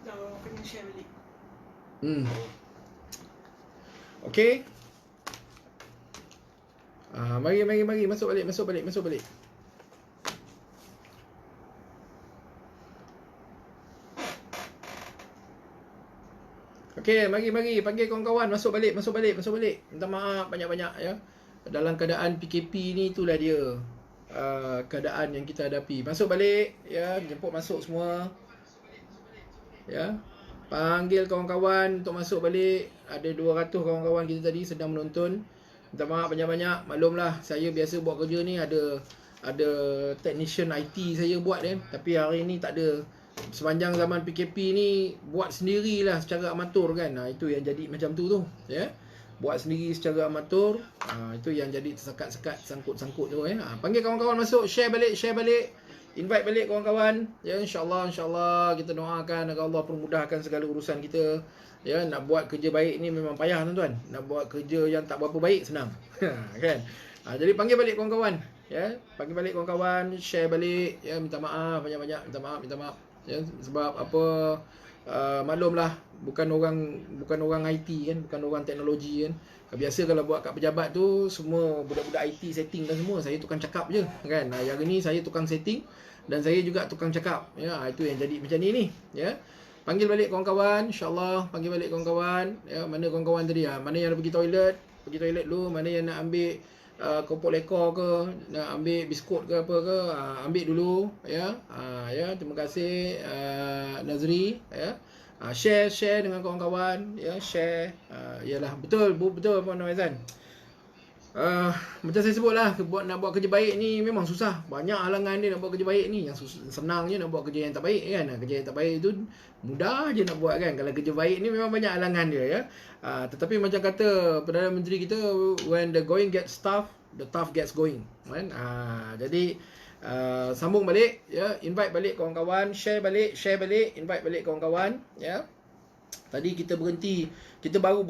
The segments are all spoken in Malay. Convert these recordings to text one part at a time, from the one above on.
Kalau kena share balik. Okey. Mari masuk balik. Okey, mari panggil kawan-kawan masuk balik. Minta maaf banyak-banyak ya. Dalam keadaan PKP ni itulah dia. Keadaan yang kita hadapi. Masuk balik ya, jemput masuk semua. Ya. Panggil kawan-kawan untuk masuk balik. Ada 200 kawan-kawan kita tadi sedang menonton. Minta maaf banyak-banyak. Maklumlah, saya biasa buat kerja ni ada technician IT saya buat kan. Tapi hari ni tak ada. Sepanjang zaman PKP ni buat sendirilah secara amatur kan. Itu yang jadi macam tu ya. Buat sendiri secara amatur. Itu yang jadi tersekat-sekat, sangkut-sangkut tu ya. Panggil kawan-kawan masuk, share balik. Invite balik kawan-kawan. Ya, insya-Allah kita doakan agar Allah permudahkan segala urusan kita. Ya, nak buat kerja baik ni memang payah tuan-tuan. Nak buat kerja yang tak berapa baik senang. Kan? Jadi panggil balik kawan-kawan, ya. Panggil balik kawan-kawan, share balik, ya, minta maaf banyak-banyak, minta maaf. Ya, sebab apa, maklumlah bukan orang IT kan, bukan orang teknologi kan. Biasa kalau buat kat pejabat tu semua budak-budak IT setting dan semua, saya tukang cakap je kan. Yang ni saya tukang setting dan saya juga tukang cakap. Ya, itu yang jadi macam ni ya. Panggil balik kawan-kawan, insya-Allah panggil balik kawan-kawan. Ya, mana kawan-kawan tadi mana yang nak pergi toilet dulu, mana yang nak ambil kopok lekor ke, nak ambil biskut ke apa ke, ambil dulu ya. Ya, terima kasih Nazri ya. Share dengan kawan-kawan ya, share. Yalah, betul Puan Aizan. Macam saya sebutlah, nak buat kerja baik ni memang susah. Banyak halangan dia nak buat kerja baik ni. Yang senang je nak buat kerja yang tak baik kan. Kerja yang tak baik tu mudah je nak buat kan. Kalau kerja baik ni memang banyak halangan dia ya. Tetapi macam kata Perdana Menteri kita, when the going gets tough, the tough gets going kan. Jadi sambung balik ya, invite balik kawan-kawan, share balik, invite balik kawan-kawan ya. Tadi kita baru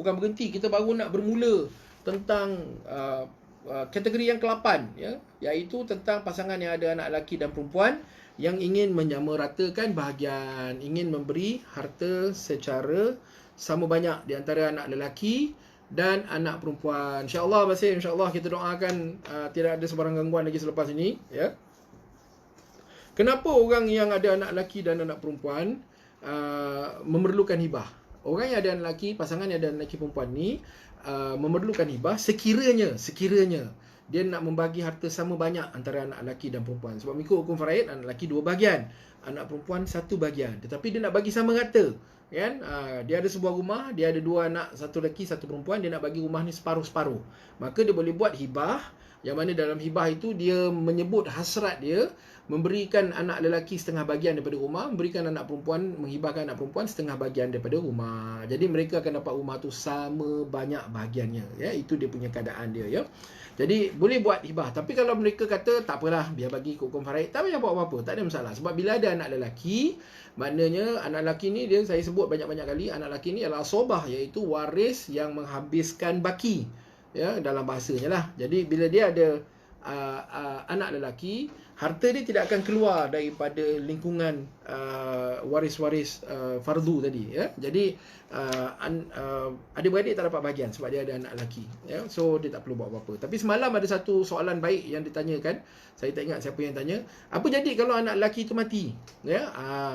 nak bermula tentang kategori yang ke-8 ya, iaitu tentang pasangan yang ada anak lelaki dan perempuan yang ingin menyamaratakan bahagian, ingin memberi harta secara sama banyak di antara anak lelaki dan anak perempuan. InsyaAllah Basim, insyaAllah kita doakan tidak ada sebarang gangguan lagi selepas ini ya. Kenapa orang yang ada anak lelaki dan anak perempuan memerlukan hibah? Orang yang ada anak lelaki, pasangan yang ada anak lelaki perempuan ni memerlukan hibah sekiranya dia nak membagi harta sama banyak antara anak lelaki dan perempuan. Sebab mengikut hukum faraid, anak lelaki 2 bahagian, anak perempuan 1 bahagian. Tetapi dia nak bagi sama rata kan. Dia ada sebuah rumah, dia ada 2 anak, 1 lelaki 1 perempuan, dia nak bagi rumah ni separuh-separuh. Maka dia boleh buat hibah, yang mana dalam hibah itu dia menyebut hasrat dia memberikan anak lelaki setengah bahagian daripada rumah, menghibahkan anak perempuan setengah bahagian daripada rumah. Jadi mereka akan dapat rumah tu sama banyak bahagiannya ya. Itu dia punya keadaan dia ya. Jadi boleh buat hibah. Tapi kalau mereka kata tak apalah, biar bagi hukum faraid, tak payah buat apa-apa, tak ada masalah. Sebab bila ada anak lelaki, maknanya anak lelaki ni, dia saya sebut banyak-banyak kali, anak lelaki ni adalah asobah, iaitu waris yang menghabiskan baki ya, dalam bahasanya lah. Jadi bila dia ada anak lelaki, harta dia tidak akan keluar daripada lingkungan waris-waris fardu tadi ya. Jadi adik-beradik tak dapat bahagian sebab dia ada anak lelaki ya. So dia tak perlu buat apa-apa. Tapi semalam ada satu soalan baik yang ditanyakan. Saya tak ingat siapa yang tanya. Apa jadi kalau anak lelaki itu mati? Ya,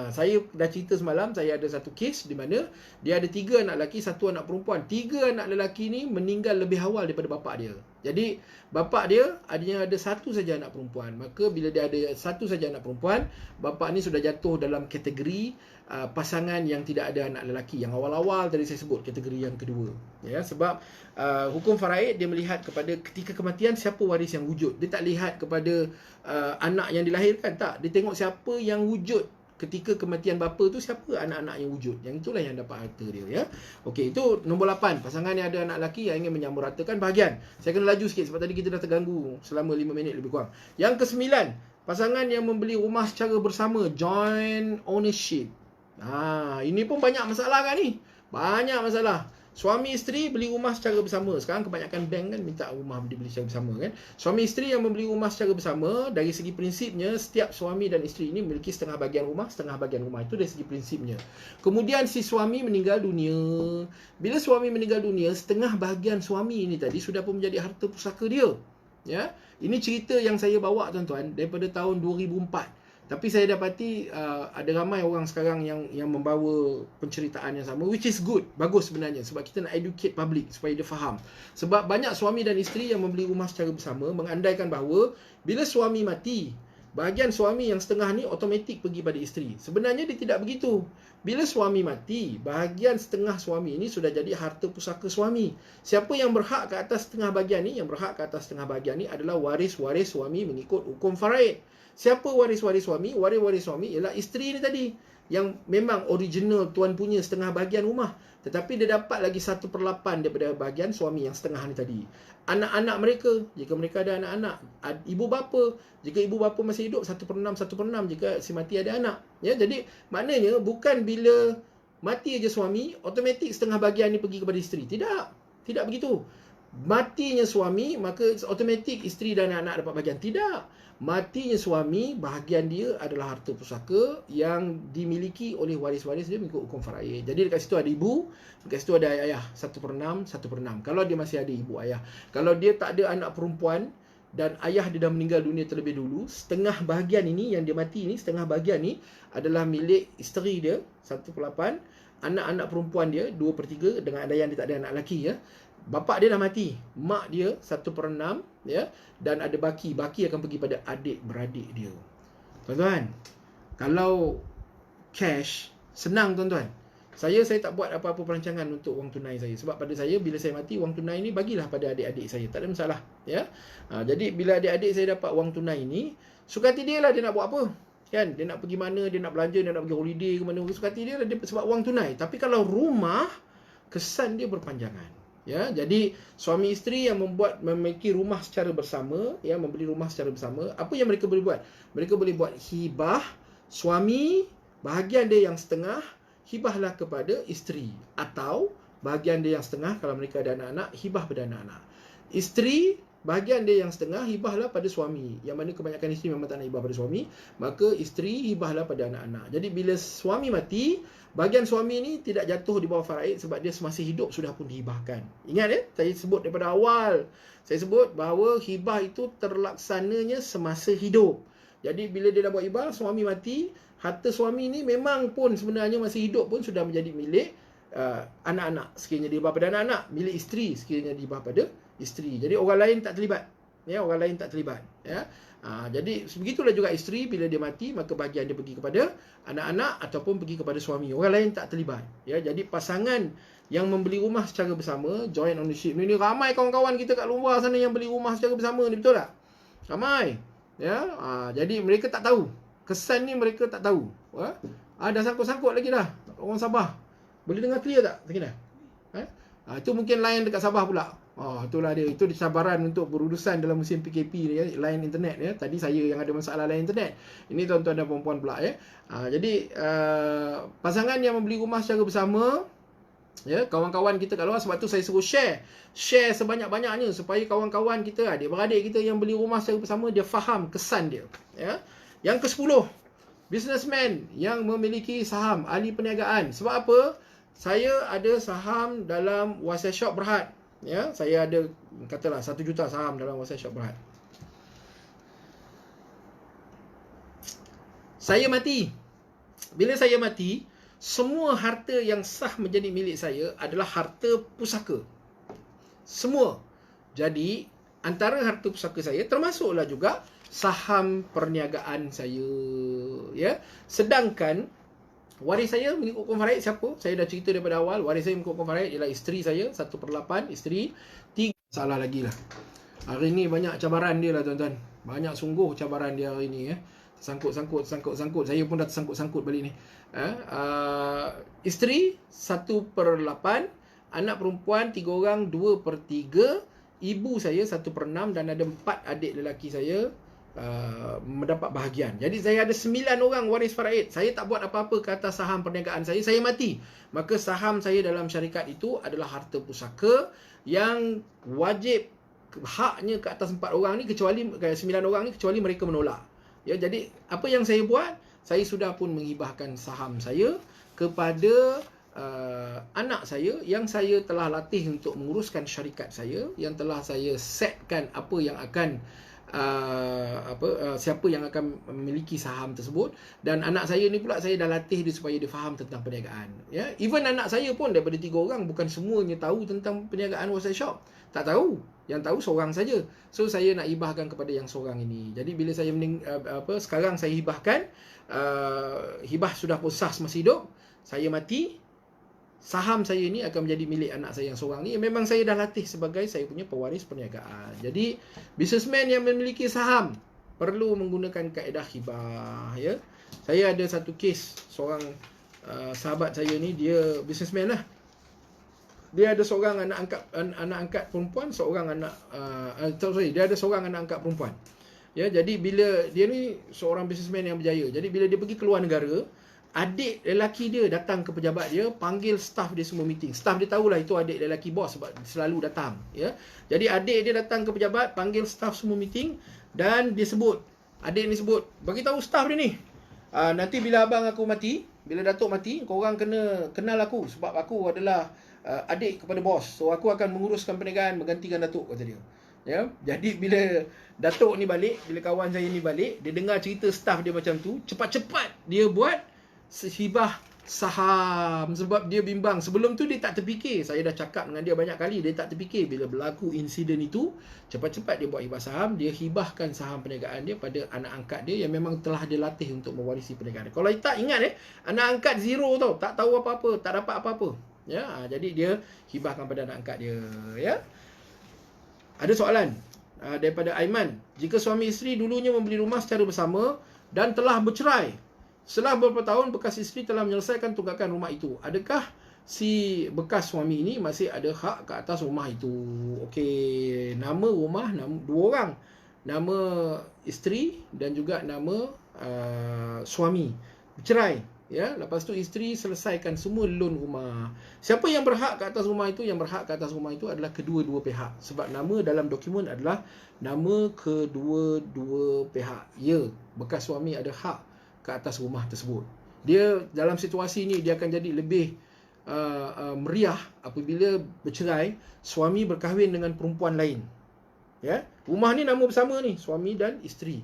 saya dah cerita semalam, saya ada satu kes di mana dia ada 3 anak lelaki, 1 anak perempuan. 3 anak lelaki ni meninggal lebih awal daripada bapa dia. Jadi bapa dia adanya ada 1 saja anak perempuan. Maka bila dia ada 1 saja anak perempuan, bapa ni sudah jatuh dalam kategori pasangan yang tidak ada anak lelaki. Yang awal-awal tadi saya sebut kategori yang kedua ya. Sebab hukum faraid dia melihat kepada ketika kematian siapa waris yang wujud. Dia tak lihat kepada anak yang dilahirkan, tak. Dia tengok siapa yang wujud ketika kematian bapa tu, siapa anak-anak yang wujud. Yang itulah yang dapat harta dia ya. Okey, itu nombor 8, pasangan yang ada anak lelaki yang ingin menyamaratakan bahagian. Saya kena laju sikit sebab tadi kita dah terganggu selama 5 minit lebih kurang. Yang ke-9, pasangan yang membeli rumah secara bersama, joint ownership. Ini pun banyak masalah kan ni. Banyak masalah. Suami isteri beli rumah secara bersama. Sekarang kebanyakan bank kan minta rumah dibeli secara bersama kan. Suami isteri yang membeli rumah secara bersama, dari segi prinsipnya setiap suami dan isteri ini memiliki setengah bahagian rumah, setengah bahagian rumah. Itu dari segi prinsipnya. Kemudian si suami meninggal dunia. Bila suami meninggal dunia, setengah bahagian suami ini tadi sudah pun menjadi harta pusaka dia. Ya, ini cerita yang saya bawa tuan-tuan daripada tahun 2004. Tapi saya dapati ada ramai orang sekarang yang membawa penceritaan yang sama, which is good, bagus sebenarnya, sebab kita nak educate public supaya dia faham. Sebab banyak suami dan isteri yang membeli rumah secara bersama mengandaikan bahawa bila suami mati, bahagian suami yang setengah ni automatik pergi pada isteri. Sebenarnya dia tidak begitu. Bila suami mati, bahagian setengah suami ini sudah jadi harta pusaka suami. Siapa yang berhak ke atas setengah bahagian ni? Yang berhak ke atas setengah bahagian ni adalah waris-waris suami mengikut hukum faraid. Siapa waris-waris suami? Waris-waris suami ialah isteri ni tadi, yang memang original tuan punya setengah bahagian rumah. Tetapi dia dapat lagi 1/8 daripada bahagian suami yang setengah ni tadi. Anak-anak mereka, jika mereka ada anak-anak. Ibu bapa, jika ibu bapa masih hidup, 1/6, 1/6 jika si mati ada anak. Ya, jadi maknanya bukan bila mati aja suami, automatik setengah bahagian ni pergi kepada isteri. Tidak begitu. Matinya suami, maka automatik isteri dan anak-anak dapat bahagian. Tidak. Matinya suami, bahagian dia adalah harta pusaka yang dimiliki oleh waris-waris dia mengikut hukum faraid. Jadi dekat situ ada ibu, dekat situ ada ayah, 1/6, 1/6. Kalau dia masih ada ibu ayah. Kalau dia tak ada anak perempuan dan ayah dia dah meninggal dunia terlebih dulu, setengah bahagian ini yang dia mati ni, setengah bahagian ni adalah milik isteri dia, 1/8. Anak-anak perempuan dia 2/3 dengan ada yang dia tak ada anak lelaki ya. Bapa dia dah mati, mak dia 1/6 ya, dan ada baki akan pergi pada adik-beradik dia. Tuan-tuan, kalau cash senang tuan-tuan. Saya tak buat apa-apa perancangan untuk wang tunai saya, sebab pada saya bila saya mati wang tunai ni bagilah pada adik-adik saya, tak ada masalah ya. Jadi bila adik-adik saya dapat wang tunai ni, sukati dia lah dia nak buat apa. Kan, dia nak pergi mana, dia nak belanja, dia nak pergi holiday ke mana, sukati dia lah dia, sebab wang tunai. Tapi kalau rumah, kesan dia berpanjangan. Ya, jadi suami isteri yang memiliki rumah secara bersama, ya, membeli rumah secara bersama, apa yang mereka boleh buat? Mereka boleh buat hibah. Suami bahagian dia yang setengah hibahlah kepada isteri, atau bahagian dia yang setengah kalau mereka ada anak-anak, hibah pada anak-anak. Isteri bahagian dia yang setengah hibahlah pada suami, yang mana kebanyakan isteri memang tak nak hibah pada suami, maka isteri hibahlah pada anak-anak. Jadi bila suami mati, bahagian suami ni tidak jatuh di bawah faraid sebab dia semasa hidup sudah pun dihibahkan. Ingat ya, saya sebut daripada awal. Saya sebut bahawa hibah itu terlaksananya semasa hidup. Jadi bila dia dah buat hibah, suami mati, harta suami ni memang pun sebenarnya masih hidup pun sudah menjadi milik anak-anak. Sekiranya dihibah pada anak-anak, milik isteri sekiranya dihibah pada isteri. Jadi orang lain tak terlibat. Ya, orang lain tak terlibat. Ya. Jadi begitulah juga isteri bila dia mati, maka bahagian dia pergi kepada anak-anak ataupun pergi kepada suami. Orang lain tak terlibat. Ya, jadi pasangan yang membeli rumah secara bersama, joint ownership ni ramai kawan-kawan kita kat luar sana yang beli rumah secara bersama ni, betul tak? Ramai. Ya, jadi mereka tak tahu. Kesan ni mereka tak tahu. Dah sangkut-sangkut lagi dah. Orang Sabah. Boleh dengar clear tak? Tak kena. Itu mungkin line dekat Sabah pula. Itulah dia. Itu cabaran untuk berurusan dalam musim PKP ni ya, line internet ya. Tadi saya yang ada masalah line internet. Ini tuan-tuan dan puan-puan pula ya. Jadi pasangan yang membeli rumah secara bersama ya, kawan-kawan kita kat luar, sebab tu saya suruh share sebanyak-banyaknya supaya kawan-kawan kita, adik-beradik kita yang beli rumah secara bersama, dia faham kesan dia ya. Yang ke-10, businessman yang memiliki saham, ahli perniagaan. Sebab apa? Saya ada saham dalam Wasai Shop Berhad. Ya, saya ada katalah 1 juta saham dalam Wasai Shop Berhad. Saya mati. Bila saya mati, semua harta yang sah menjadi milik saya adalah harta pusaka. Semua. Jadi, antara harta pusaka saya termasuklah juga saham perniagaan saya. Ya. Sedangkan waris saya mengikut hukum faraid siapa? Saya dah cerita daripada awal. Waris saya mengikut hukum faraid ialah isteri saya, 1/8 isteri. 3 salah lagi lah. Hari ni banyak cabaran dia lah tuan-tuan. Banyak sungguh cabaran dia hari ni ya. Sangkut. Saya pun dah tersangkut-sangkut balik ni. Isteri 1/8, anak perempuan 3 orang 2/3, ibu saya 1/6 dan ada 4 adik lelaki saya mendapat bahagian. Jadi saya ada 9 orang waris faraid. Saya tak buat apa-apa ke atas saham perniagaan saya mati. Maka saham saya dalam syarikat itu adalah harta pusaka yang wajib haknya ke atas 4 orang ni, kecuali 9 orang ni, kecuali mereka menolak. Ya, jadi apa yang saya buat, saya sudah pun menghibahkan saham saya kepada anak saya yang saya telah latih untuk menguruskan syarikat saya, yang telah saya setkan apa yang akan siapa yang akan memiliki saham tersebut. Dan anak saya ni pula saya dah latih dia supaya dia faham tentang perniagaan. Ya, even anak saya pun daripada 3 orang bukan semuanya tahu tentang perniagaan wholesale shop. Tak tahu. Yang tahu seorang saja. So saya nak hibahkan kepada yang seorang ini. Jadi bila saya sekarang saya hibahkan, hibah sudah pun sah semasa hidup. Saya mati, saham saya ni akan menjadi milik anak saya yang seorang ni. Memang saya dah latih sebagai saya punya pewaris perniagaan. Jadi businessman yang memiliki saham perlu menggunakan kaedah hibah, ya. Saya ada satu kes seorang sahabat saya ni, dia businessman lah. Dia ada seorang anak angkat perempuan, dia ada seorang anak angkat perempuan. Ya, jadi bila dia ni seorang businessman yang berjaya. Jadi bila dia pergi keluar negara, adik lelaki dia datang ke pejabat dia, panggil staff dia semua meeting. Staff dia tahulah itu adik lelaki bos sebab selalu datang, ya. Jadi adik dia datang ke pejabat, panggil staff semua meeting, dan dia sebut, adik ni sebut, bagi tahu staff dia ni, nanti bila abang aku mati, bila datuk mati, korang kena kenal aku sebab aku adalah adik kepada bos. So aku akan menguruskan perniagaan menggantikan datuk, kata dia. Ya, jadi bila datuk ni balik, bila kawan saya ni balik, dia dengar cerita staff dia macam tu, cepat-cepat dia buat hibah saham sebab dia bimbang. Sebelum tu dia tak terfikir. Saya dah cakap dengan dia banyak kali, dia tak terfikir. Bila berlaku insiden itu, cepat-cepat dia buat hibah saham. Dia hibahkan saham perniagaan dia pada anak angkat dia yang memang telah dia latih untuk mewarisi perniagaan dia. Kalau tak ingat, anak angkat zero tau, tak tahu apa-apa, tak dapat apa-apa. Ya, jadi dia hibahkan pada anak angkat dia, ya. Ada soalan daripada Aiman. Jika suami isteri dulunya membeli rumah secara bersama dan telah bercerai, setelah beberapa tahun bekas isteri telah menyelesaikan tunggakan rumah itu, adakah si bekas suami ini masih ada hak ke atas rumah itu? Okey, nama rumah dua orang. Nama isteri dan juga nama suami. Bercerai. Ya, lepas tu isteri selesaikan semua loan rumah. Siapa yang berhak ke atas rumah itu? Yang berhak ke atas rumah itu adalah kedua-dua pihak. Sebab nama dalam dokumen adalah nama kedua-dua pihak. Ya, bekas suami ada hak ke atas rumah tersebut. Dia dalam situasi ini dia akan jadi lebih meriah apabila bercerai, suami berkahwin dengan perempuan lain. Ya, rumah ni nama bersama ni, suami dan isteri.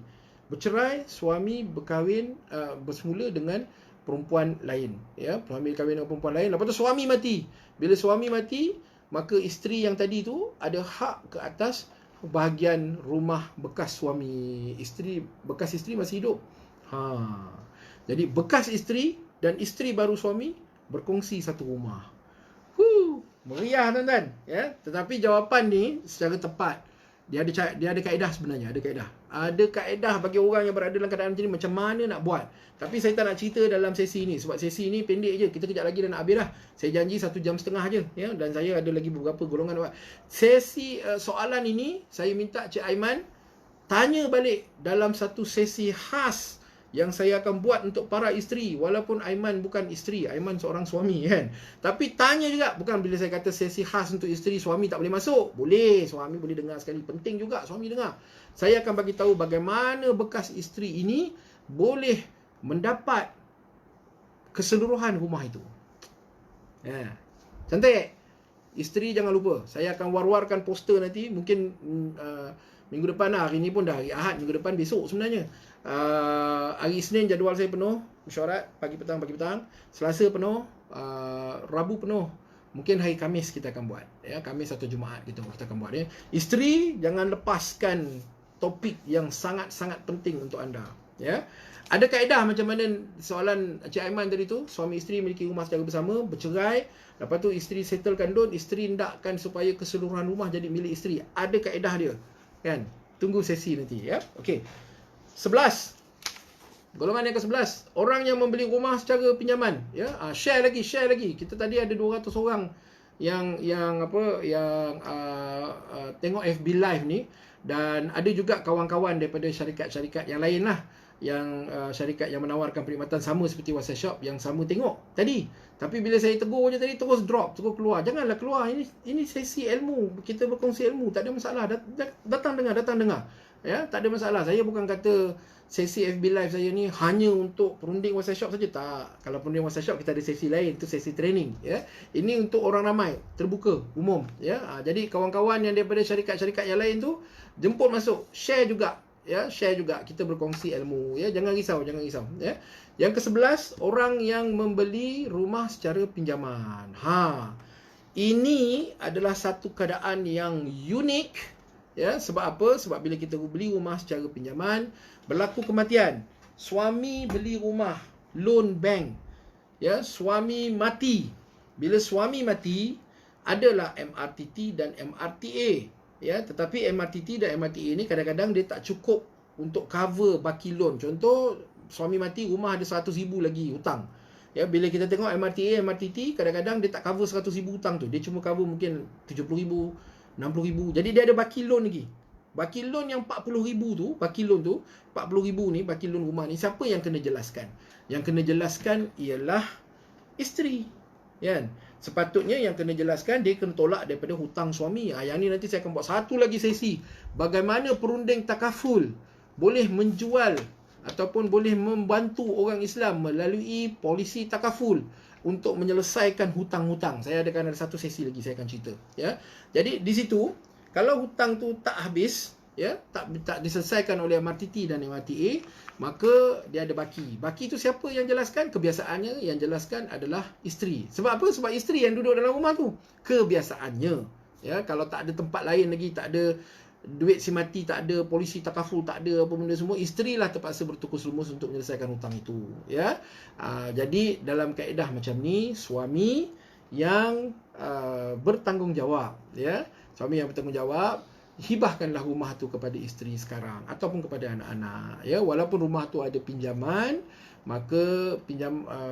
Bercerai, suami berkahwin bersemula dengan perempuan lain, ya, suami kahwin dengan perempuan lain. Lepas tu suami mati. Bila suami mati, maka isteri yang tadi tu ada hak ke atas bahagian rumah bekas suami. Bekas isteri masih hidup. Jadi bekas isteri dan isteri baru suami berkongsi satu rumah. Meriah, tuan-tuan, ya. Tetapi jawapan ni secara tepat, dia ada kaedah sebenarnya, ada kaedah bagi orang yang berada dalam keadaan macam ni, macam mana nak buat. Tapi saya tak nak cerita dalam sesi ni sebab sesi ni pendek je. Kita kejap lagi dah nak habis dah. Saya janji 1 jam setengah je, ya, dan saya ada lagi beberapa golongan buat. Sesi soalan ini saya minta Cik Aiman tanya balik dalam satu sesi khas yang saya akan buat untuk para isteri. Walaupun Aiman bukan isteri, Aiman seorang suami, kan. Tapi tanya juga, bukan bila saya kata sesi khas untuk isteri, suami tak boleh masuk. Boleh, suami boleh dengar sekali. Penting juga suami dengar. Saya akan bagi tahu bagaimana bekas isteri ini boleh mendapat keseluruhan rumah itu. Ya, cantik. Isteri jangan lupa, saya akan war-warkan poster nanti. Mungkin minggu depan lah. Hari ni pun dah hari Ahad, minggu depan besok sebenarnya. Hari Isnin jadual saya penuh, mesyuarat pagi petang. Selasa penuh, Rabu penuh. Mungkin hari Khamis kita akan buat, ya, Khamis atau Jumaat kita akan buat, ya. Isteri jangan lepaskan topik yang sangat-sangat penting untuk anda, ya. Ada kaedah macam mana soalan Cik Aiman tadi tu, suami isteri memiliki rumah secara bersama, bercerai, lepas tu isteri settlekan loan, isteri hendakkan supaya keseluruhan rumah jadi milik isteri. Ada kaedah dia, kan. Tunggu sesi nanti, ya. Okey. 11. Golongan yang ke-11, orang yang membeli rumah secara pinjaman, ya. Share lagi. Kita tadi ada 200 orang yang tengok FB live ni. Dan ada juga kawan-kawan daripada syarikat-syarikat yang lain lah, yang syarikat yang menawarkan perkhidmatan sama seperti WhatsApp Shop yang sama tengok tadi. Tapi bila saya tegur je tadi, terus drop, terus keluar. Janganlah keluar, ini sesi ilmu, kita berkongsi ilmu, tak ada masalah. Datang dengar. Ya, tak ada masalah. Saya bukan kata sesi FB Live saya ni hanya untuk perunding WhatsApp Shop saja, tak. Kalau perunding WhatsApp Shop kita ada sesi lain, itu sesi training, ya. Ini untuk orang ramai, terbuka, umum, ya. Jadi kawan-kawan yang daripada syarikat-syarikat yang lain tu jemput masuk, share juga, ya, share juga, kita berkongsi ilmu, ya. Jangan risau, ya. Yang ke-11, orang yang membeli rumah secara pinjaman. Ini adalah satu keadaan yang unik, ya. Sebab apa? Sebab bila kita beli rumah secara pinjaman, berlaku kematian, suami beli rumah loan bank, ya, suami mati. Bila suami mati, adalah MRTT dan MRTA, ya. Tetapi MRTT dan MRTA ni kadang-kadang dia tak cukup untuk cover baki loan. Contoh, suami mati, rumah ada 100,000 lagi hutang. Ya, bila kita tengok MRTA, MRTT, kadang-kadang dia tak cover 100,000 hutang tu. Dia cuma cover mungkin 70,000, 60,000. Jadi dia ada baki loan lagi. Baki loan yang 40,000 tu, baki loan tu, 40,000 ni, baki loan rumah ni, siapa yang kena jelaskan? Yang kena jelaskan ialah isteri. Kan? Sepatutnya yang kena jelaskan, dia kena tolak daripada hutang suami. Yang ni nanti saya akan buat satu lagi sesi. Bagaimana perunding takaful boleh menjual ataupun boleh membantu orang Islam melalui polisi takaful untuk menyelesaikan hutang-hutang. Saya ada satu sesi lagi saya akan cerita, ya. Jadi di situ, kalau hutang tu tak habis, ya, tak diselesaikan oleh MRTT dan MRTA, maka dia ada baki. Baki tu siapa yang jelaskan? Kebiasaannya yang jelaskan adalah isteri. Sebab apa? Sebab isteri yang duduk dalam rumah tu. Kebiasaannya, ya. Kalau tak ada tempat lain lagi, tak ada duit si mati, tak ada polisi takaful, tak ada apa benda semua, isterilah terpaksa bertukus lumus untuk menyelesaikan hutang itu, ya. Jadi dalam kaedah macam ni, suami yang bertanggungjawab, ya, suami yang bertanggungjawab, hibahkanlah rumah tu kepada isteri sekarang ataupun kepada anak-anak, ya. Walaupun rumah tu ada pinjaman, maka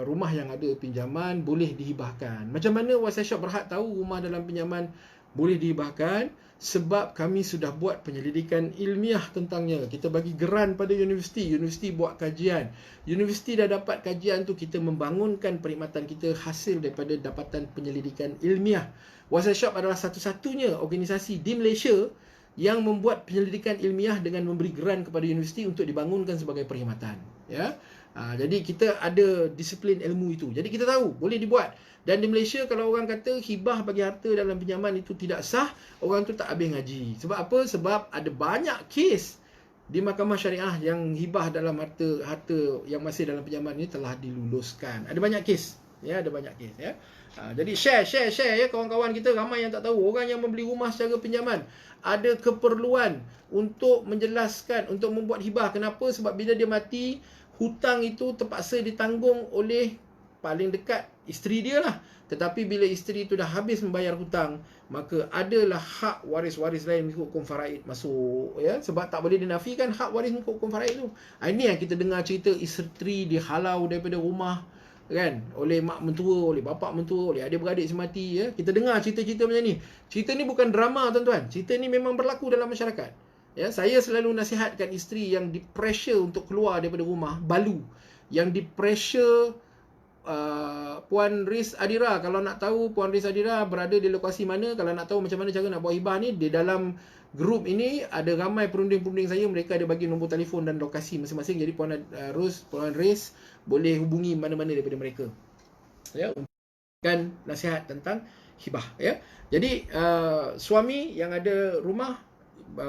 rumah yang ada pinjaman boleh dihibahkan. Macam mana WhatsApp Shop Berhad tahu rumah dalam pinjaman boleh dihibahkan? Sebab kami sudah buat penyelidikan ilmiah tentangnya. Kita bagi geran pada universiti, universiti buat kajian, universiti dah dapat kajian tu, kita membangunkan perkhidmatan kita hasil daripada dapatan penyelidikan ilmiah. WhatsApp Shop adalah satu-satunya organisasi di Malaysia yang membuat penyelidikan ilmiah dengan memberi geran kepada universiti untuk dibangunkan sebagai perkhidmatan, ya. Jadi kita ada disiplin ilmu itu. Jadi kita tahu boleh dibuat. Dan di Malaysia, kalau orang kata hibah bagi harta dalam pinjaman itu tidak sah, orang tu tak habis ngaji. Sebab apa? Sebab ada banyak kes di mahkamah syariah yang hibah dalam harta yang masih dalam pinjaman ini telah diluluskan. Ada banyak kes, ya, ada banyak kes, ya. Jadi share ya, kawan-kawan kita ramai yang tak tahu. Orang yang membeli rumah secara pinjaman ada keperluan untuk menjelaskan, untuk membuat hibah. Kenapa? Sebab bila dia mati, hutang itu terpaksa ditanggung oleh paling dekat isteri dia lah. Tetapi bila isteri itu dah habis membayar hutang, maka adalah hak waris-waris lain mengikut hukum faraid masuk, ya. Sebab tak boleh dinafikan hak waris mengikut hukum faraid tu. Ini yang kita dengar cerita isteri dihalau daripada rumah, kan, oleh mak mentua, oleh bapa mentua, oleh adik-beradik semati, ya. Kita dengar cerita-cerita macam ni. Cerita ni bukan drama, tuan-tuan. Cerita ni memang berlaku dalam masyarakat. Ya, saya selalu nasihatkan isteri yang di-pressure untuk keluar daripada rumah, balu, yang di-pressure. Puan Riz Adira, kalau nak tahu Puan Riz Adira berada di lokasi mana, kalau nak tahu macam mana cara nak buat hibah ni, di dalam grup ini ada ramai perunding-perunding saya, mereka ada bagi nombor telefon dan lokasi masing-masing. Jadi Puan Riz boleh hubungi mana-mana daripada mereka, ya, kan nasihat tentang hibah, ya. Jadi suami yang ada rumah,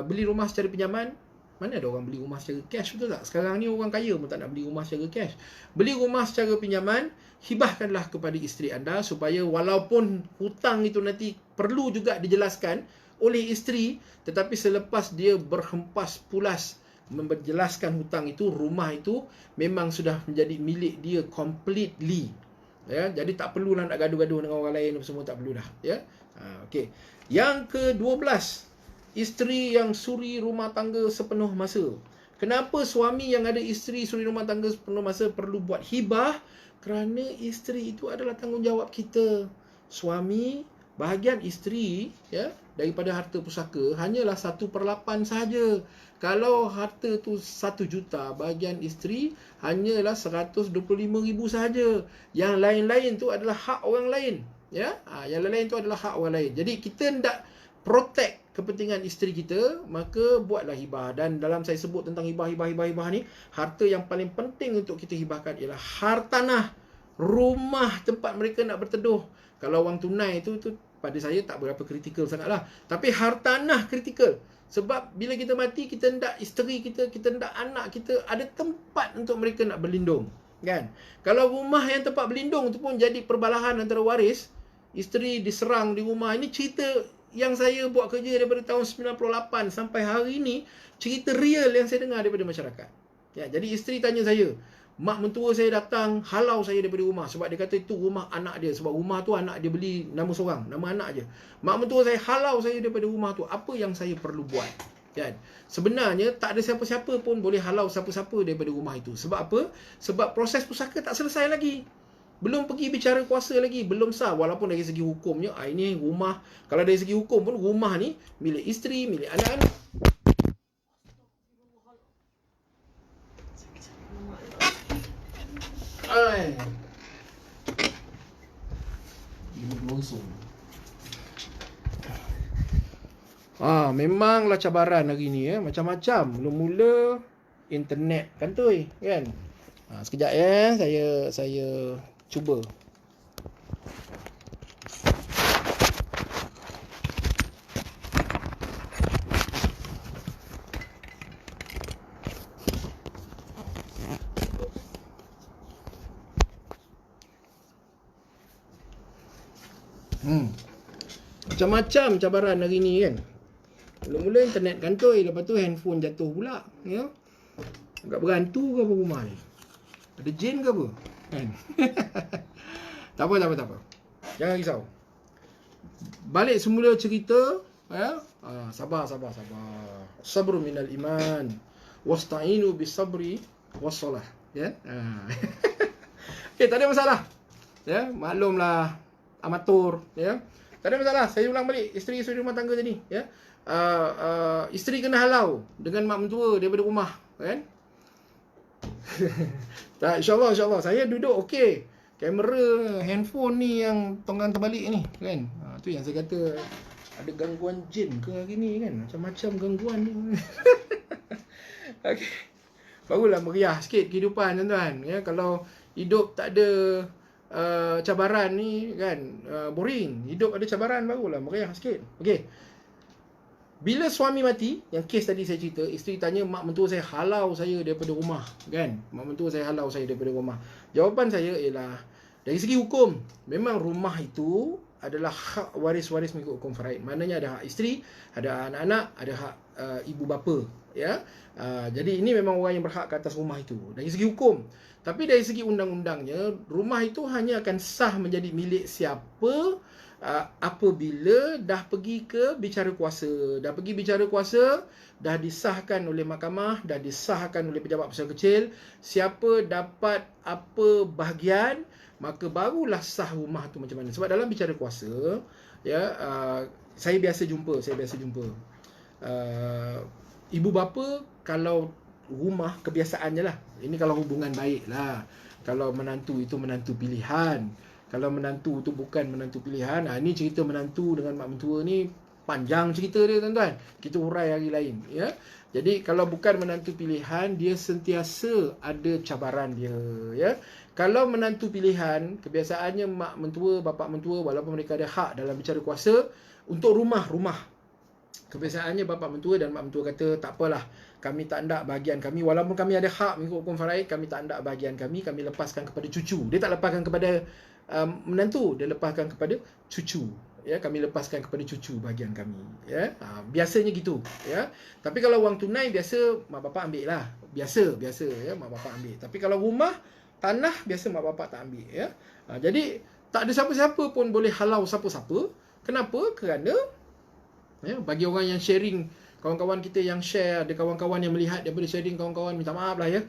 beli rumah secara pinjaman. Mana ada orang beli rumah secara cash, betul tak? Sekarang ni orang kaya pun tak nak beli rumah secara cash. Beli rumah secara pinjaman, hibahkanlah kepada isteri anda, supaya walaupun hutang itu nanti perlu juga dijelaskan oleh isteri, tetapi selepas dia berhempas pulas menjelaskan hutang itu, rumah itu memang sudah menjadi milik dia completely, ya. Jadi tak perlulah nak gaduh-gaduh dengan orang lain, semua tak perlu dah, ya. Okey. Yang ke-12, isteri yang suri rumah tangga sepenuh masa. Kenapa suami yang ada isteri suri rumah tangga sepenuh masa perlu buat hibah? Kerana isteri itu adalah tanggungjawab kita. Suami, bahagian isteri, ya, daripada harta pusaka hanyalah 1/8 sahaja. Kalau harta tu 1 juta, bahagian isteri hanyalah 125,000 sahaja. Yang lain-lain tu adalah hak orang lain. Ya, yang lain-lain tu adalah hak orang lain. Jadi kita hendak protect kepentingan isteri kita, maka buatlah hibah. Dan dalam saya sebut tentang hibah ni, harta yang paling penting untuk kita hibahkan ialah hartanah, rumah tempat mereka nak berteduh. Kalau wang tunai tu pada saya tak berapa kritikal sangatlah. Tapi hartanah kritikal. Sebab bila kita mati, kita hendak isteri kita, kita hendak anak kita ada tempat untuk mereka nak berlindung, kan? Kalau rumah yang tempat berlindung tu pun jadi perbalahan antara waris, isteri diserang di rumah. Ini cerita yang saya buat kerja daripada tahun 98 sampai hari ini, cerita real yang saya dengar daripada masyarakat. Ya, jadi isteri tanya saya, mak mentua saya datang halau saya daripada rumah sebab dia kata itu rumah anak dia, sebab rumah tu anak dia beli nama seorang, nama anak je. Mak mentua saya halau saya daripada rumah tu, apa yang saya perlu buat? Kan? Sebenarnya tak ada siapa-siapa pun boleh halau siapa-siapa daripada rumah itu. Sebab apa? Sebab proses pusaka tak selesai lagi. Belum pergi bicara kuasa lagi, belum sah. Walaupun dari segi hukumnya, ini rumah, kalau dari segi hukum pun rumah ni milik isteri, milik anak-anak. Memanglah cabaran hari ni ya, macam-macam. Mula-mula internet kantoi kan. Sekejap ya, saya cuba. Macam-macam cabaran hari ni kan. Mula-mula internet kantoi, lepas tu handphone jatuh pula, ya. Agak berhantu ke apa rumah ni? Ada jin ke apa? Kan? Tak apa. Jangan risau. Balik semula cerita, ya. Sabar. Sabru minal iman. Wasta'inu bis sabri wassalah, ya. Okay, tak ada masalah. Ya, maklumlah amatur, ya. Tak ada masalah. Saya ulang balik isteri rumah tangga tadi, ya. Isteri kena halau dengan mak mentua daripada rumah, kan? Tak, insyaAllah saya duduk okey. Kamera handphone ni yang tonggang terbalik ni, kan? Tu yang saya kata ada gangguan jin ke hari ni, kan? Macam-macam gangguan ni. Okey. Barulah meriah sikit kehidupan, tuan-tuan, ya. Kalau hidup tak ada cabaran ni, kan, boring. Hidup ada cabaran, barulah meriah sikit. Okey. Bila suami mati, yang kes tadi saya cerita, isteri tanya, mak mentua saya halau saya daripada rumah, kan? Mak mentua saya halau saya daripada rumah. Jawapan saya ialah, dari segi hukum, memang rumah itu adalah hak waris-waris mengikut hukum faraid. Maknanya ada hak isteri, ada anak-anak, ada hak ibu bapa, ya. Jadi ini memang orang yang berhak ke atas rumah itu dari segi hukum. Tapi dari segi undang-undangnya, rumah itu hanya akan sah menjadi milik siapa apabila dah pergi ke bicara kuasa. Dah pergi bicara kuasa, dah disahkan oleh mahkamah, dah disahkan oleh pejabat besar kecil, siapa dapat apa bahagian, maka barulah sah rumah tu macam mana. Sebab dalam bicara kuasa, ya, saya biasa jumpa ibu bapa, kalau rumah kebiasaannya lah, ini kalau hubungan baik lah, kalau menantu itu menantu pilihan, kalau menantu tu bukan menantu pilihan, ini cerita menantu dengan mak mentua ni panjang cerita dia, tuan-tuan. Kita urai hari lain, ya. Jadi kalau bukan menantu pilihan, dia sentiasa ada cabaran dia, ya. Kalau menantu pilihan, kebiasaannya mak mentua, bapak mentua, walaupun mereka ada hak dalam bicara kuasa untuk rumah, kebiasaannya bapak mentua dan mak mentua kata, tak apalah, kami tak hendak bahagian kami, walaupun kami ada hak mengikut hukum faraid, kami tak hendak bahagian kami lepaskan kepada cucu. Dia tak lepaskan kepada menantu, dia lepaskan kepada cucu, ya. Kami lepaskan kepada cucu bahagian kami, ya. Biasanya gitu, ya. Tapi kalau wang tunai, biasa mak bapak ambil lah, biasa ya, mak bapak ambil. Tapi kalau rumah, tanah, biasa mak bapak tak ambil, ya. Jadi tak ada siapa-siapa pun boleh halau siapa-siapa. Kenapa? Kerana, ya, bagi orang yang sharing, kawan-kawan kita yang share, ada kawan-kawan yang melihat daripada sharing kawan-kawan, minta maaf lah, ya.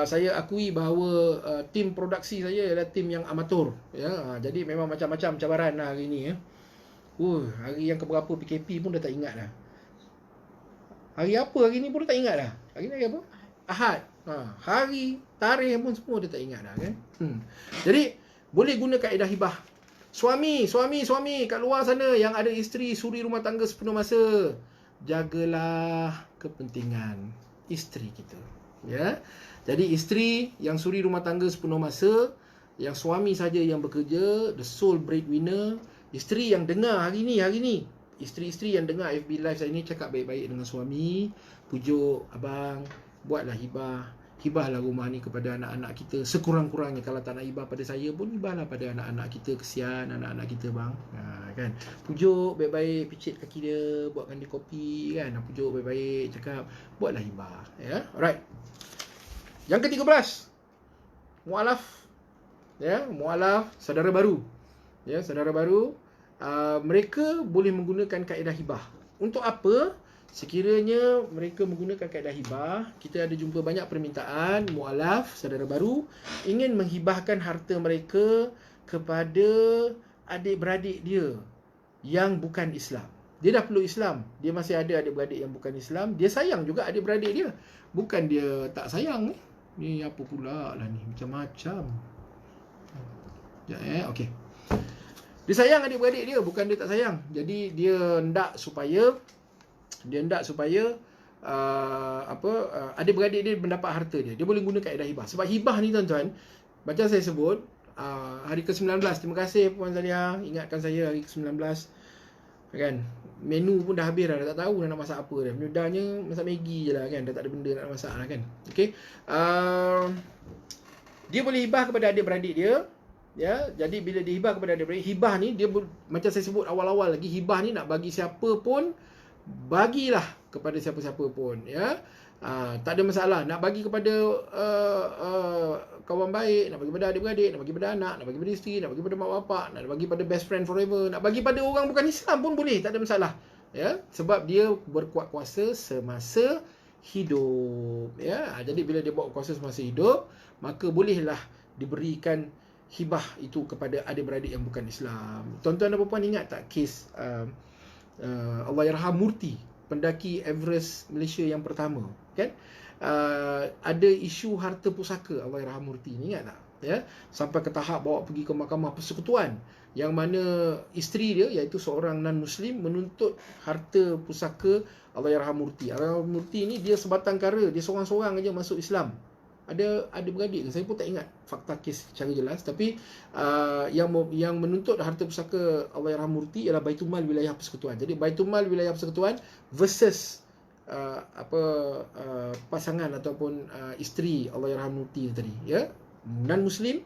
Saya akui bahawa tim produksi saya adalah tim yang amatur, ya. Jadi memang macam-macam cabaran lah hari ni, ya. Hari yang keberapa PKP pun dah tak ingat dah. Hari apa hari ni pun dah tak ingat dah. Hari ni hari apa? Ahad. Hari, tarikh pun semua dah tak ingat dah kan. Jadi boleh guna kaedah hibah. Suami kat luar sana yang ada isteri suri rumah tangga sepenuh masa, jagalah kepentingan isteri kita. Ya. Jadi isteri yang suri rumah tangga sepenuh masa, yang suami saja yang bekerja, the sole breadwinner. Isteri yang dengar hari ni, isteri-isteri yang dengar FB Live saya ni, cakap baik-baik dengan suami, pujuk, abang, buatlah hibah. Hibahlah rumah ni kepada anak-anak kita. Sekurang-kurangnya kalau tak nak hibah pada saya pun, hibahlah pada anak-anak kita. Kesian anak-anak kita bang. Kan? Pujuk baik-baik, picit kaki dia, buatkan dia kopi kan. Pujuk baik-baik, cakap buatlah hibah. Ya, alright. Yang ke-13, mualaf. Ya, mualaf, saudara baru. Ya, saudara baru. Mereka boleh menggunakan kaedah hibah. Untuk apa? Sekiranya mereka menggunakan kaedah hibah, kita ada jumpa banyak permintaan mualaf, saudara baru, ingin menghibahkan harta mereka kepada adik-beradik dia yang bukan Islam. Dia dah peluk Islam, dia masih ada adik-beradik yang bukan Islam, dia sayang juga adik-beradik dia. Bukan dia tak sayang ni. Ni apa pula lah ni, macam-macam. Okey. Dia sayang adik-beradik dia, bukan dia tak sayang. Jadi dia hendak supaya adik-beradik dia mendapat harta dia. Dia boleh guna kaedah hibah. Sebab hibah ni tuan-tuan, macam saya sebut, hari ke-19, terima kasih Puan Zalia ingatkan saya hari ke-19 kan. Menu pun dah habis dah tak tahu dah nak masak apa dah. Mudahnya masak Maggi je lah kan, dah tak ada benda nak masak lah kan. Okey. Dia boleh hibah kepada adik-beradik dia. Ya, jadi bila dia hibah kepada adik-beradik, hibah ni dia macam saya sebut awal-awal lagi, hibah ni nak bagi siapa pun, bagilah kepada siapa-siapa pun, ya. Tak ada masalah nak bagi kepada kawan baik, nak bagi pada adik-beradik, nak bagi pada anak, nak bagi pada isteri, nak bagi pada mak bapak, nak bagi pada best friend forever, nak bagi pada orang bukan Islam pun boleh, tak ada masalah, ya. Sebab dia berkuat kuasa semasa hidup, ya. Jadi bila dia buat kuasa semasa hidup, maka bolehlah diberikan hibah itu kepada adik-beradik yang bukan Islam. Tuan-tuan dan puan ingat tak kes Allahyarham Murti, pendaki Everest Malaysia yang pertama, kan? Ada isu harta pusaka Allahyarham Murti ni, ingat tak? Ya, sampai ke tahap bawa pergi ke Mahkamah Persekutuan, yang mana isteri dia iaitu seorang non-Muslim menuntut harta pusaka Allahyarham Murti. Allahyarham Murti ni dia sebatang kara, dia seorang-seorang aja masuk Islam. Ada beradik ke? Saya pun tak ingat fakta kes secara jelas, tapi yang menuntut harta pusaka Allahyarham Murti ialah Baitul Mal Wilayah Persekutuan. Jadi Baitul Mal Wilayah Persekutuan versus pasangan ataupun isteri Allahyarham Murti tadi, ya. Non Muslim,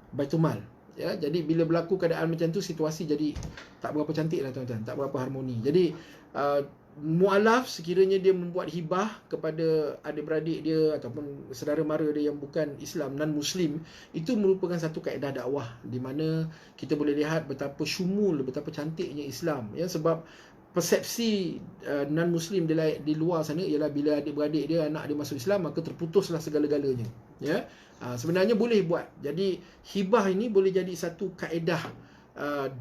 Baitul Mal, ya. Jadi bila berlaku keadaan macam tu, situasi jadi tak berapa cantik lah tuan-tuan, tak berapa harmoni. Jadi mualaf sekiranya dia membuat hibah kepada adik-beradik dia ataupun saudara mara dia yang bukan Islam, non-Muslim, itu merupakan satu kaedah dakwah di mana kita boleh lihat betapa syumul, betapa cantiknya Islam, ya. Sebab persepsi non-Muslim di luar sana ialah bila adik-beradik dia, anak dia masuk Islam, maka terputuslah segala-galanya, ya. Sebenarnya boleh buat. Jadi hibah ini boleh jadi satu kaedah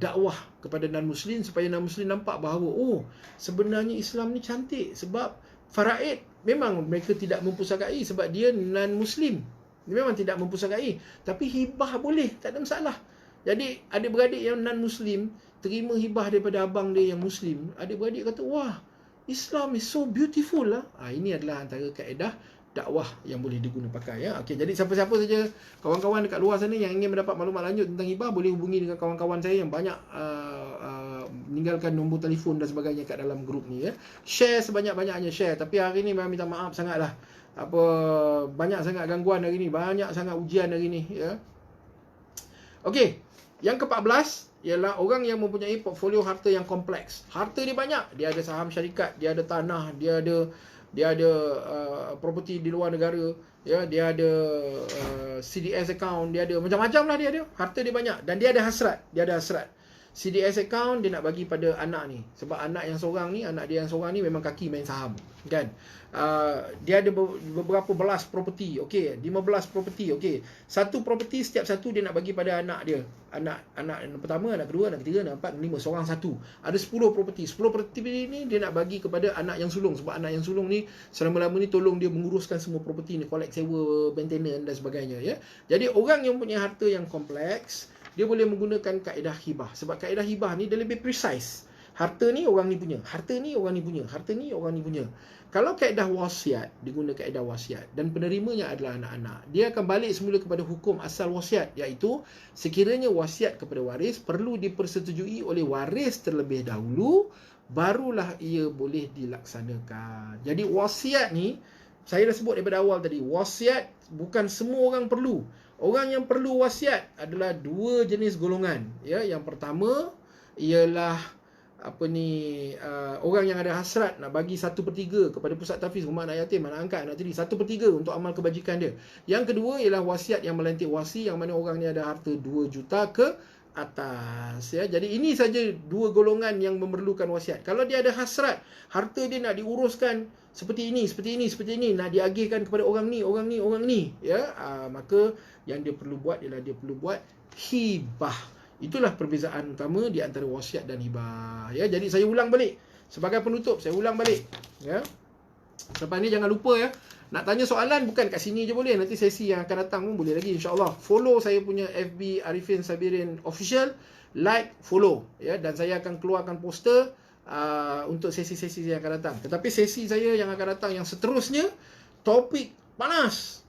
dakwah kepada non-Muslim, supaya non-Muslim nampak bahawa sebenarnya Islam ni cantik. Sebab faraid memang mereka tidak mempusakai sebab dia non-Muslim, dia memang tidak mempusakai, tapi hibah boleh, tak ada masalah. Jadi adik-beradik yang non-Muslim terima hibah daripada abang dia yang Muslim, adik-beradik kata, wah, Islam is so beautiful lah. Ini adalah antara kaedah dakwah yang boleh diguna pakai, ya. Okey, jadi siapa-siapa saja kawan-kawan dekat luar sana yang ingin mendapat maklumat lanjut tentang hibah, boleh hubungi dengan kawan-kawan saya yang banyak meninggalkan nombor telefon dan sebagainya kat dalam grup ni, ya. Share sebanyak-banyaknya, share. Tapi hari ni memang minta maaf sangatlah, banyak sangat gangguan hari ni, banyak sangat ujian hari ni, ya. Okey, yang ke-14 ialah orang yang mempunyai portfolio harta yang kompleks. Harta dia banyak, dia ada saham syarikat, dia ada tanah, dia ada property di luar negara, ya, dia ada CDS account, dia ada macam-macam lah, dia ada harta dia banyak, dan dia ada hasrat, CDS account dia nak bagi pada anak ni. Sebab anak dia yang seorang ni memang kaki main saham, kan. Dia ada beberapa belas property, okey, 15 property, okey. Satu property, setiap satu dia nak bagi pada anak dia. Anak yang pertama, anak kedua, anak ketiga, anak empat, lima, seorang satu. Ada 10 property. 10 property ni dia nak bagi kepada anak yang sulung, sebab anak yang sulung ni selama-lama ni tolong dia menguruskan semua property ni, collect, sewa, maintenance dan sebagainya, ya. Jadi orang yang punya harta yang kompleks, dia boleh menggunakan kaedah hibah. Sebab kaedah hibah ni dia lebih precise. Harta ni orang ni punya, harta ni orang ni punya, harta ni orang ni punya. Kalau kaedah wasiat, diguna kaedah wasiat dan penerimanya adalah anak-anak, dia akan balik semula kepada hukum asal wasiat, iaitu sekiranya wasiat kepada waris perlu dipersetujui oleh waris terlebih dahulu, barulah ia boleh dilaksanakan. Jadi wasiat ni, saya dah sebut daripada awal tadi, wasiat bukan semua orang perlu. Orang yang perlu wasiat adalah dua jenis golongan, ya. Yang pertama ialah orang yang ada hasrat nak bagi 1/3 kepada pusat tahfiz, rumah anak yatim, anak angkat, anak tiri, 1/3 untuk amal kebajikan dia. Yang kedua ialah wasiat yang melantik wasi, yang mana orang ni ada harta 2 juta ke atas, ya. Jadi ini saja dua golongan yang memerlukan wasiat. Kalau dia ada hasrat, harta dia nak diuruskan seperti ini, nak diagihkan kepada orang ni, ya, maka yang dia perlu buat ialah dia perlu buat hibah. Itulah perbezaan utama di antara wasiat dan hibah, ya. Jadi saya ulang balik sebagai penutup, saya ulang balik, ya. Lepas ni jangan lupa, ya, nak tanya soalan bukan kat sini je boleh, nanti sesi yang akan datang pun boleh lagi, insya-Allah. Follow saya punya FB Arifin Sabirin Official, like, follow, ya, dan saya akan keluarkan poster untuk sesi-sesi yang akan datang. Tetapi sesi saya yang akan datang yang seterusnya, topik panas.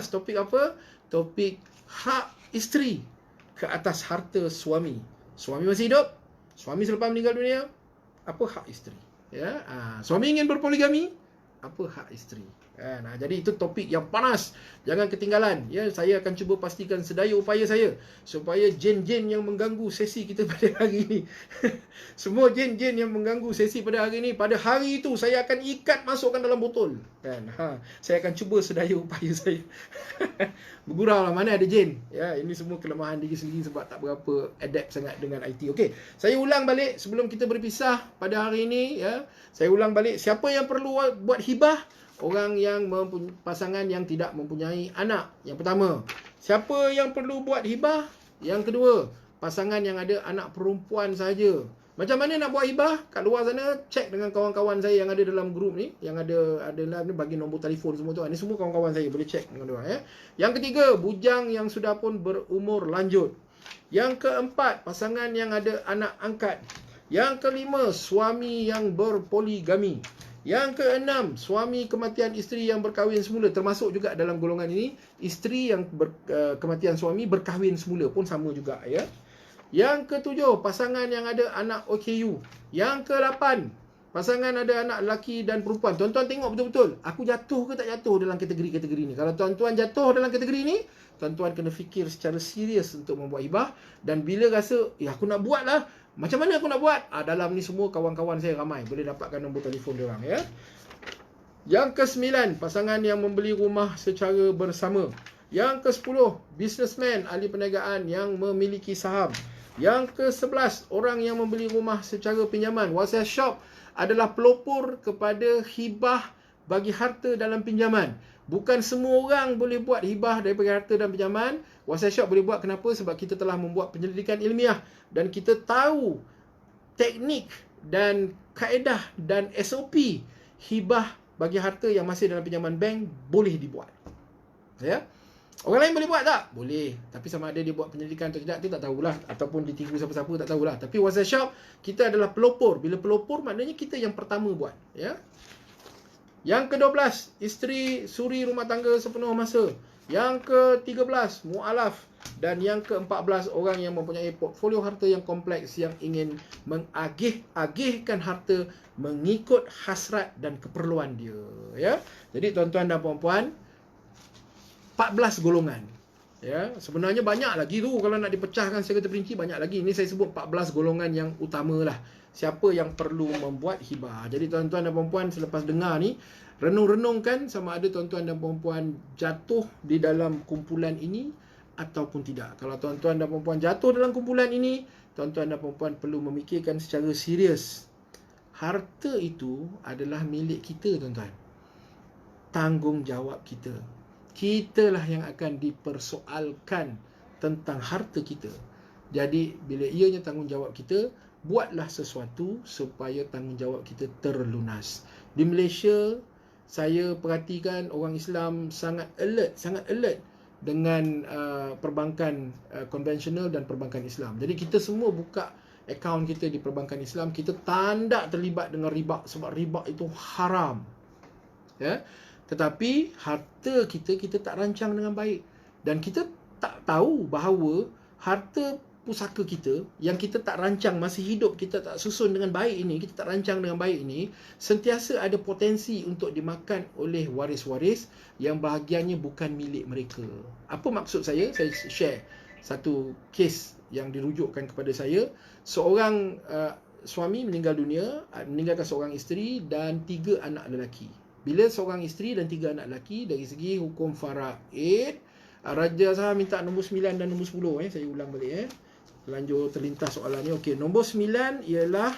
Topik apa? Topik hak isteri ke atas harta suami. Suami masih hidup, suami selepas meninggal dunia, apa hak isteri, ya. Suami ingin berpoligami, apa hak isteri, kan. Jadi itu topik yang panas, jangan ketinggalan, ya. Saya akan cuba pastikan sedaya upaya saya supaya jin-jin yang mengganggu sesi kita pada hari ini semua jin-jin yang mengganggu sesi pada hari ini, pada hari itu saya akan ikat, masukkan dalam botol, kan. Saya akan cuba sedaya upaya saya bergurau lah mana ada jin, ya. Ini semua kelemahan diri sendiri sebab tak berapa adapt sangat dengan IT. Okey, saya ulang balik sebelum kita berpisah pada hari ini, ya. Saya ulang balik, siapa yang perlu buat hibah? Orang yang pasangan yang tidak mempunyai anak. Yang pertama. Siapa yang perlu buat hibah? Yang kedua, pasangan yang ada anak perempuan saja. Macam mana nak buat hibah? Kat luar sana, cek dengan kawan-kawan saya yang ada dalam grup ni, yang ada dalam ni, bagi nombor telefon semua tu. Ini semua kawan-kawan saya, boleh cek dengan dia, ya. Yang ketiga, bujang yang sudah pun berumur lanjut. Yang keempat, pasangan yang ada anak angkat. Yang kelima, suami yang berpoligami. Yang keenam, suami kematian isteri yang berkahwin semula, termasuk juga dalam golongan ini isteri yang kematian suami berkahwin semula pun sama juga, ya. Yang ketujuh, pasangan yang ada anak OKU. Yang ke-8, pasangan ada anak lelaki dan perempuan. Tuan-tuan tengok betul-betul, aku jatuh ke tak jatuh dalam kategori-kategori ni. Kalau tuan-tuan jatuh dalam kategori ni, tuan-tuan kena fikir secara serius untuk membuat hibah. Dan bila rasa, aku nak buat lah, macam mana aku nak buat? Dalam ni semua kawan-kawan saya ramai, boleh dapatkan nombor telefon dia orang, ya. Yang ke-9, pasangan yang membeli rumah secara bersama. Yang ke-10, businessman, ahli perniagaan yang memiliki saham. Yang ke-11, orang yang membeli rumah secara pinjaman. Wasiat shop adalah pelopor kepada hibah bagi harta dalam pinjaman. Bukan semua orang boleh buat hibah daripada harta dan pinjaman. Wasiat shop boleh buat, kenapa? Sebab kita telah membuat penyelidikan ilmiah dan kita tahu teknik dan kaedah dan SOP hibah bagi harta yang masih dalam pinjaman bank boleh dibuat, ya. Orang lain boleh buat tak? Boleh. Tapi sama ada dia buat penyelidikan atau tidak, tu tak tahulah. Ataupun ditipu siapa-siapa, tak tahulah. Tapi wasiat shop, kita adalah pelopor. Bila pelopor, maknanya kita yang pertama buat, ya. Yang ke-12, isteri suri rumah tangga sepenuh masa. Yang ke-13, mu'alaf. Dan yang ke-14, orang yang mempunyai portfolio harta yang kompleks, yang ingin mengagihkan harta mengikut hasrat dan keperluan dia, ya. Jadi tuan-tuan dan puan-puan, 14 golongan, ya. Sebenarnya banyak lagi tu, kalau nak dipecahkan secara terperinci banyak lagi. Ini saya sebut 14 golongan yang utamalah. Siapa yang perlu membuat hibah. Jadi tuan-tuan dan puan-puan, selepas dengar ni, renung-renungkan sama ada tuan-tuan dan puan-puan jatuh di dalam kumpulan ini ataupun tidak. Kalau tuan-tuan dan puan-puan jatuh dalam kumpulan ini, tuan-tuan dan puan-puan perlu memikirkan secara serius. Harta itu adalah milik kita, tuan-tuan. Tanggungjawab kita. Kitalah yang akan dipersoalkan tentang harta kita. Jadi bila ianya tanggungjawab kita, buatlah sesuatu supaya tanggungjawab kita terlunas. Di Malaysia, saya perhatikan orang Islam sangat alert dengan perbankan konvensional dan perbankan Islam. Jadi kita semua buka akaun kita di perbankan Islam, kita tak terlibat dengan riba, sebab riba itu haram. Ya. Tetapi harta kita tak rancang dengan baik, dan kita tak tahu bahawa harta pusaka kita yang kita tak rancang masa hidup, kita tak susun dengan baik ini, kita tak rancang dengan baik ini, sentiasa ada potensi untuk dimakan oleh waris-waris yang bahagiannya bukan milik mereka. Apa maksud saya? Saya share satu kes yang dirujukkan kepada saya. Seorang suami meninggal dunia, meninggalkan seorang isteri dan 3 anak lelaki. Bila seorang isteri dan 3 anak lelaki, dari segi hukum faraid, Raja Saham minta nombor 9 dan nombor 10. Saya ulang balik. Lanjut terlintas soalan ni. Okey, nombor 9 ialah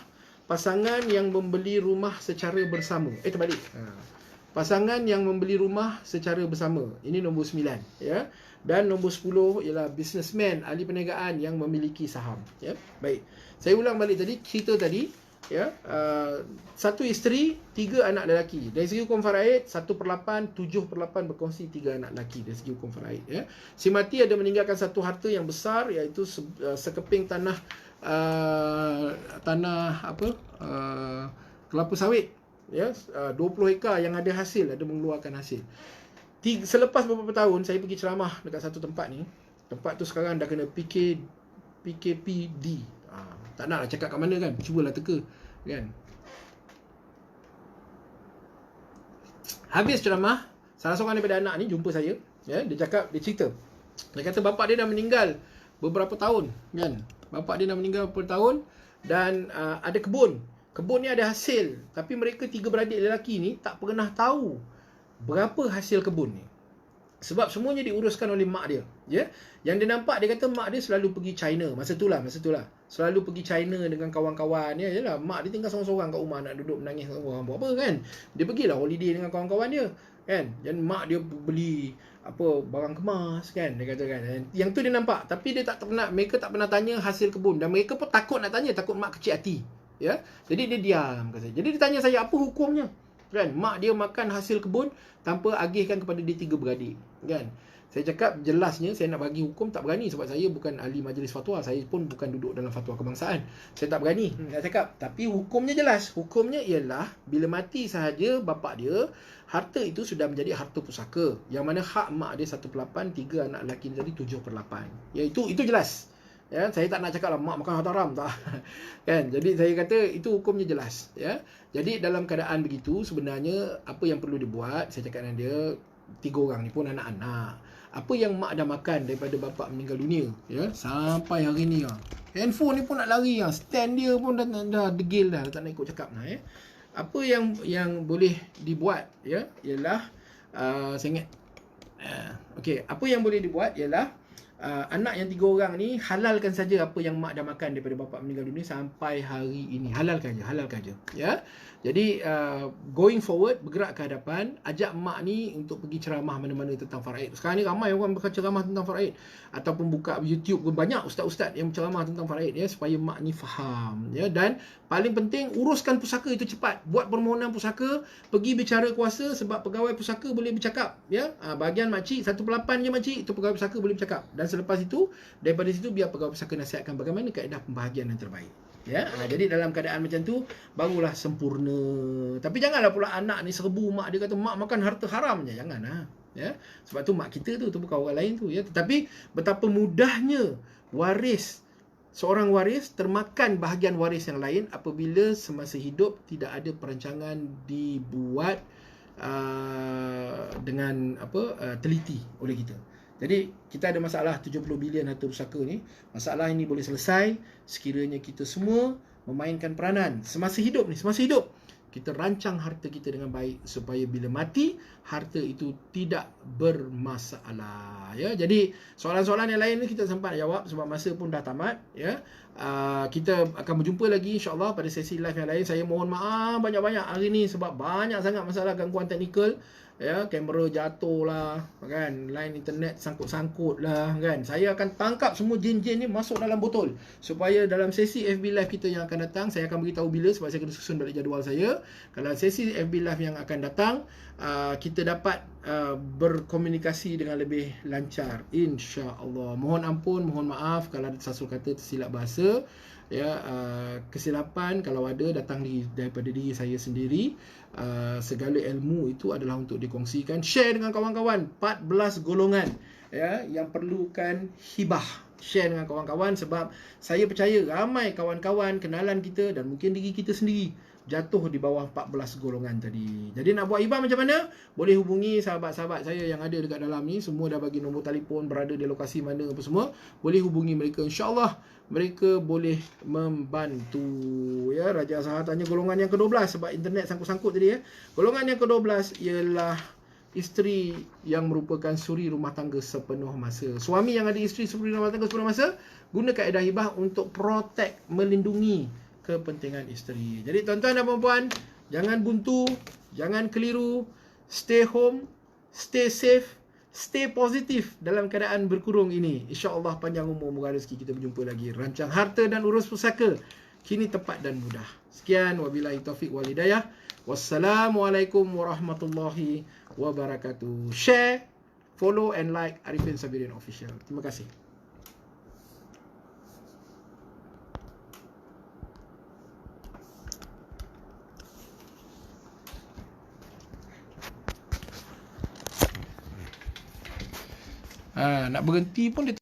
pasangan yang membeli rumah secara bersama. Terbalik. Pasangan yang membeli rumah secara bersama. Ini nombor 9. Ya. Dan nombor 10 ialah businessman, ahli perniagaan yang memiliki saham. Ya. Baik. Saya ulang balik tadi, cerita tadi. Ya, satu isteri, 3 anak lelaki. Dari segi hukum faraid, 1/8, 7/8 berkongsi 3 anak lelaki dari segi hukum faraid. Ya. Si mati ada meninggalkan satu harta yang besar, iaitu sekeping tanah kelapa sawit. Ya, 20 hektar yang ada hasil, ada mengeluarkan hasil. Selepas beberapa tahun, saya pergi ceramah dekat satu tempat ni. Tempat tu sekarang dah kena PKPD. Tak naklah cakap kat mana kan, cubalah teka kan. Habis ceramah, salah seorang daripada anak ni jumpa saya, ya, dia cerita. Dia kata bapak dia dah meninggal beberapa tahun kan. Bapak dia dah meninggal beberapa tahun dan ada kebun. Kebun ni ada hasil, tapi mereka 3 beradik lelaki ni tak pernah tahu berapa hasil kebun ni. Sebab semuanya diuruskan oleh mak dia. Ya? Yang dia nampak, dia kata mak dia selalu pergi China. Masa itulah. Selalu pergi China dengan kawan-kawan. Ya, yalah, mak dia tinggal seorang-seorang kat rumah, nak duduk menangis seorang. Buat apa kan? Dia pergilah holiday dengan kawan-kawan dia. Kan? Dan mak dia beli barang kemas kan, dia kata kan. Yang tu dia nampak, tapi dia mereka tak pernah tanya hasil kebun, dan mereka pun takut nak tanya, takut mak kecil hati. Ya? Jadi dia diam kata. Jadi dia tanya saya, apa hukumnya? Kan? Mak dia makan hasil kebun tanpa agihkan kepada dia 3 beradik. Kan? Saya cakap jelasnya, saya nak bagi hukum tak berani, sebab saya bukan ahli majlis fatwa. Saya pun bukan duduk dalam fatwa kebangsaan. Saya tak berani nak cakap. Tapi hukumnya jelas. Hukumnya ialah bila mati sahaja bapak dia, harta itu sudah menjadi harta pusaka. Yang mana hak mak dia 1/8, 3 anak lelaki jadi 7/8. Ya, itu jelas. Ya, saya tak nak cakap lah mak makan harta haram, tak. Kan? Jadi saya kata itu hukumnya jelas. Ya. Jadi dalam keadaan begitu, sebenarnya apa yang perlu dibuat, saya cakap dengan dia, 3 orang ni pun anak-anak. Apa yang mak dah makan daripada bapak meninggal dunia, ya, sampai hari ni, handphone ni pun nak lari, stand dia pun dah degil dah, tak nak ikut cakap lah, ya. Apa yang boleh dibuat, ya, ialah saya ingat, okey, apa yang boleh dibuat ialah anak yang 3 orang ni halalkan saja apa yang mak dah makan daripada bapak meninggal dunia sampai hari ini. Halalkan je, ya. Jadi going forward, bergerak ke hadapan, ajak mak ni untuk pergi ceramah mana-mana tentang faraid. Sekarang ni ramai orang berceramah tentang faraid, ataupun buka YouTube, banyak ustaz-ustaz yang berceramah tentang faraid, ya, supaya mak ni faham, ya. Dan paling penting, uruskan pusaka itu cepat. Buat permohonan pusaka, pergi bicara kuasa, sebab pegawai pusaka boleh bercakap, ya. Bahagian makcik 1/8 je makcik, itu pegawai pusaka boleh bercakap. Dan selepas itu, daripada situ biar pegawai pusaka nasihatkan bagaimana kaedah pembahagian yang terbaik. Ya, jadi dalam keadaan macam tu barulah sempurna. Tapi janganlah pula anak ni serbu mak dia, kata mak makan harta haram je. Janganlah. Ya. Sebab tu mak kita tu bukan orang lain tu, ya. Tetapi betapa mudahnya seorang waris termakan bahagian waris yang lain apabila semasa hidup tidak ada perancangan dibuat dengan teliti oleh kita. Jadi kita ada masalah 70 bilion harta pusaka ni. Masalah ini boleh selesai sekiranya kita semua memainkan peranan semasa hidup ni. Semasa hidup kita rancang harta kita dengan baik supaya bila mati harta itu tidak bermasalah, ya. Jadi soalan-soalan yang lain ni kita sempat jawab sebab masa pun dah tamat, ya. Kita akan berjumpa lagi insya-Allah pada sesi live yang lain. Saya mohon maaf banyak-banyak hari ni sebab banyak sangat masalah gangguan teknikal, ya. Kamera jatuh lah kan, line internet sangkut-sangkut lah kan. Saya akan tangkap semua jin-jin ni masuk dalam botol supaya dalam sesi FB live kita yang akan datang, saya akan beritahu bila sebab saya kena susun balik jadual saya. Kalau sesi FB live yang akan datang, kita dapat berkomunikasi dengan lebih lancar insya-Allah. Mohon ampun, mohon maaf kalau ada sasul kata tersilap bahasa, ya. Kesilapan kalau ada datang daripada diri saya sendiri. Segala ilmu itu adalah untuk dikongsikan. Share dengan kawan-kawan 14 golongan, ya, yang perlukan hibah. Share dengan kawan-kawan sebab saya percaya ramai kawan-kawan kenalan kita dan mungkin diri kita sendiri jatuh di bawah 14 golongan tadi. Jadi nak buat hibah macam mana? Boleh hubungi sahabat-sahabat saya yang ada dekat dalam ni. Semua dah bagi nombor telefon, berada di lokasi mana apa semua. Boleh hubungi mereka, insya-Allah mereka boleh membantu, ya. Raja Azhar tanya golongan yang ke-12 sebab internet sangkut-sangkut tadi, ya. Golongan yang ke-12 ialah isteri yang merupakan suri rumah tangga sepenuh masa. Suami yang ada isteri suri rumah tangga sepenuh masa, guna kaedah hibah untuk protect, melindungi kepentingan isteri. Jadi tuan-tuan dan puan-puan, jangan buntu, jangan keliru, stay home, stay safe, stay positif dalam keadaan berkurung ini. InsyaAllah panjang umur, murah rezeki. Kita berjumpa lagi. Rancang harta dan urus pusaka kini tepat dan mudah. Sekian, wabillahi taufiq wal hidayah. Wassalamualaikum warahmatullahi wabarakatuh. Share, follow and like Arifin Sabirin Official. Terima kasih. Nak berhenti pun dia